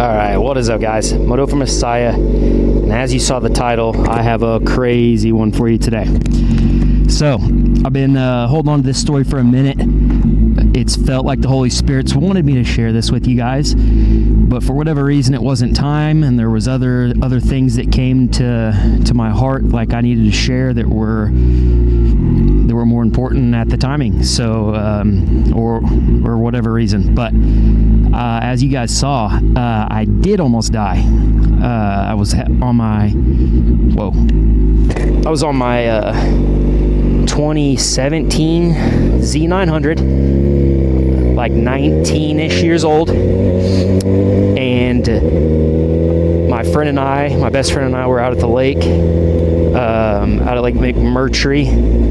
Alright, what is up, guys? Moto for Messiah, and as you saw the title, I have a crazy one for you today. So, I've been holding on to this story for a minute. It's felt like the Holy Spirit's wanted me to share this with you guys, but for whatever reason it wasn't time, and there was other things that came to my heart like I needed to share that were more important at the timing, so or whatever reason. But as you guys saw, I did almost die. I was on my 2017 Z900, like 19-ish years old, and my best friend and I were out at the lake, out at Lake McMurtry,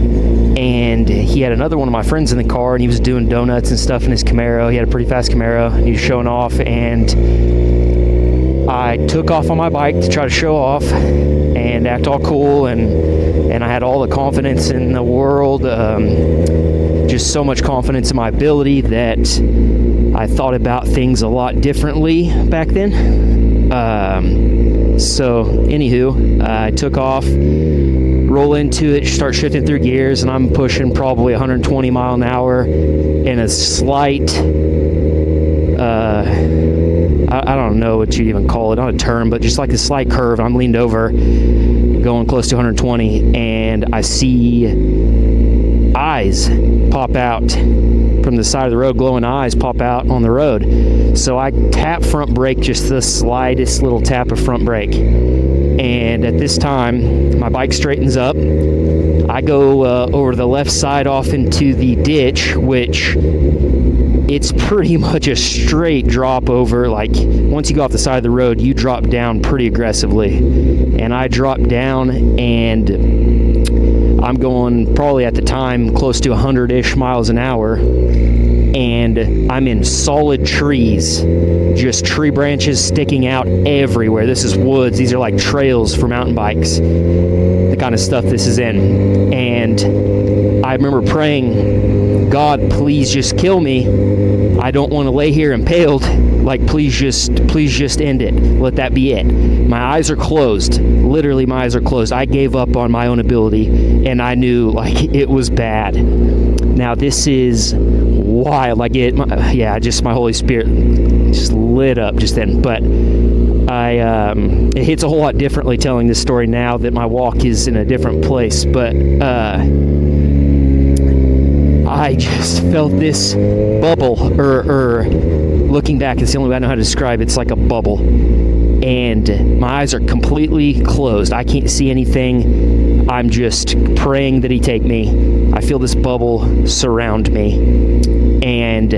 and he had another one of my friends in the car, and he was doing donuts and stuff in his Camaro. He had a pretty fast Camaro, and he was showing off, and I took off on my bike to try to show off and act all cool, and I had all the confidence in the world, just so much confidence in my ability that I thought about things a lot differently back then. So anywho, I took off, roll into it, start shifting through gears, and I'm pushing probably 120 mile an hour in a slight, I don't know what you'd even call it, not a turn, but just like a slight curve. I'm leaned over, going close to 120, and I see eyes pop out from the side of the road, glowing eyes pop out on the road. So I tap front brake, just the slightest little tap of front brake. And at this time, my bike straightens up. I go over the left side off into the ditch, which it's pretty much a straight drop over. Like, once you go off the side of the road, you drop down pretty aggressively. And I drop down, and I'm going probably at the time close to 100-ish miles an hour. And I'm in solid trees, just tree branches sticking out everywhere. This is woods. These are like trails for mountain bikes, the kind of stuff this is in. And I remember praying, God, please just kill me. I don't want to lay here impaled. Like, please just end it. Let that be it. My eyes are closed. Literally, my eyes are closed. I gave up on my own ability, and I knew, like, it was bad. Now, this is wild. Like, my Holy Spirit just lit up just then. But it hits a whole lot differently telling this story now that my walk is in a different place. But I just felt this bubble, or looking back, it's the only way I know how to describe it. It's like a bubble, and my eyes are completely closed. I can't see anything. I'm just praying that he take me. I feel this bubble surround me, and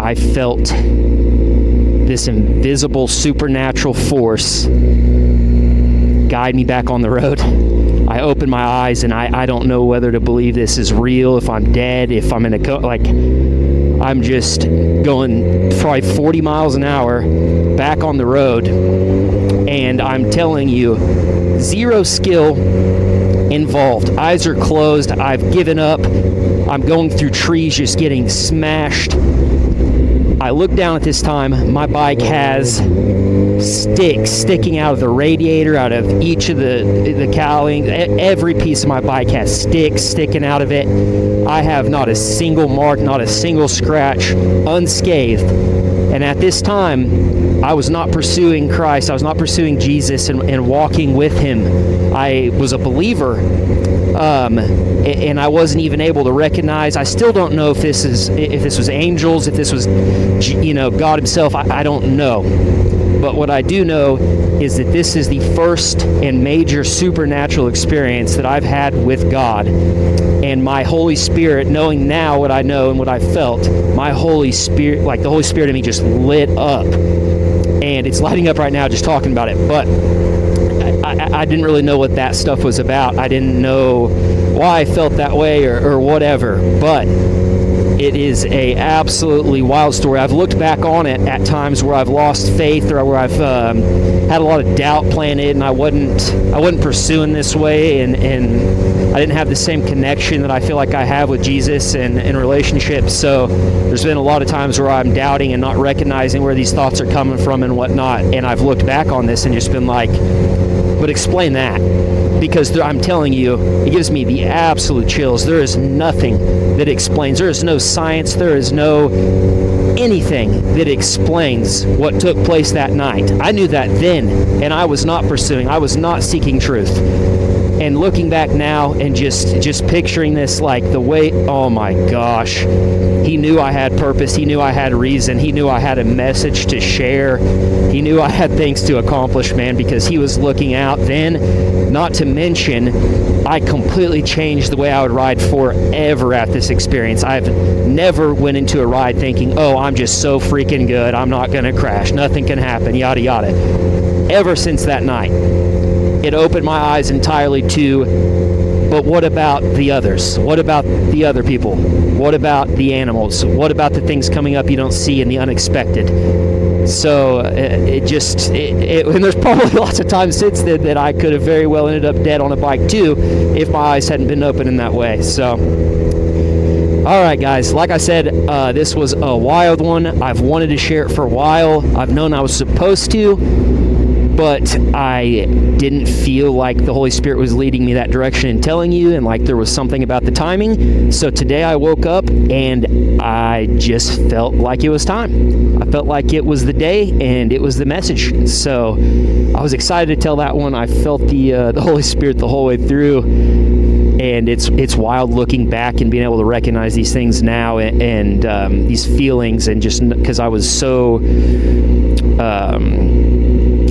I felt this invisible supernatural force guide me back on the road. I open my eyes, and I don't know whether to believe this is real, if I'm dead, if I'm in I'm just going probably 40 miles an hour back on the road, and I'm telling you, zero skill involved. Eyes are closed. I've given up. I'm going through trees, just getting smashed. I look down at this time. My bike has sticks sticking out of the radiator, out of each of the cowling. Every piece of my bike has sticks sticking out of it. I have not a single mark, not a single scratch, unscathed. And at this time, I was not pursuing Christ. I was not pursuing Jesus and walking with him. I was a believer, and I wasn't even able to recognize. I still don't know if this was angels, if this was, God himself. I don't know. But what I do know is that this is the first and major supernatural experience that I've had with God. And my Holy Spirit, knowing now what I know and what I felt, my Holy Spirit, like the Holy Spirit in me, just lit up. And it's lighting up right now just talking about it. But I didn't really know what that stuff was about. I didn't know why I felt that way or whatever. But It is a absolutely wild story. I've looked back on it at times where I've lost faith or where I've had a lot of doubt planted, and I wasn't pursuing this way, and I didn't have the same connection that I feel like I have with Jesus and in relationships. So there's been a lot of times where I'm doubting and not recognizing where these thoughts are coming from and whatnot. And I've looked back on this and just been like, but explain that. Because I'm telling you, it gives me the absolute chills. There is nothing that explains. There is no science. There is no anything that explains what took place that night. I knew that then, and I was not pursuing. I was not seeking truth. And looking back now and just picturing this, like the way, oh my gosh, he knew I had purpose. He knew I had reason. He knew I had a message to share. He knew I had things to accomplish, man, because he was looking out then. Not to mention, I completely changed the way I would ride forever at this experience. I've never went into a ride thinking, oh, I'm just so freaking good. I'm not going to crash. Nothing can happen, yada, yada. Ever since that night, it opened my eyes entirely to, but what about the others? What about the other people? What about the animals? What about the things coming up you don't see and the unexpected? So and there's probably lots of times since then that I could have very well ended up dead on a bike too if my eyes hadn't been open in that way. So, all right, guys, like I said, this was a wild one. I've wanted to share it for a while. I've known I was supposed to, but I didn't feel like the Holy Spirit was leading me that direction and telling you, and like there was something about the timing. So today I woke up and I just felt like it was time. I felt like it was the day and it was the message. So I was excited to tell that one. I felt the Holy Spirit the whole way through, and it's wild looking back and being able to recognize these things now and these feelings, and just because I was so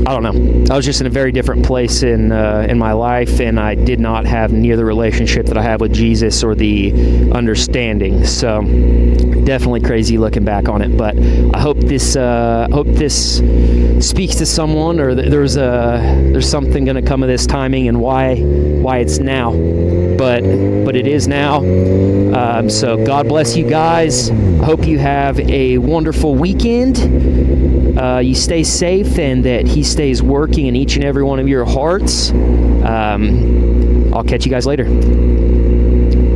I don't know. I was just in a very different place in my life, and I did not have near the relationship that I have with Jesus or the understanding. So definitely crazy looking back on it. But I hope this speaks to someone, or there's something going to come of this timing and why it's now. But it is now. So God bless you guys. I hope you have a wonderful weekend. You stay safe, and that He stays working in each and every one of your hearts. I'll catch you guys later.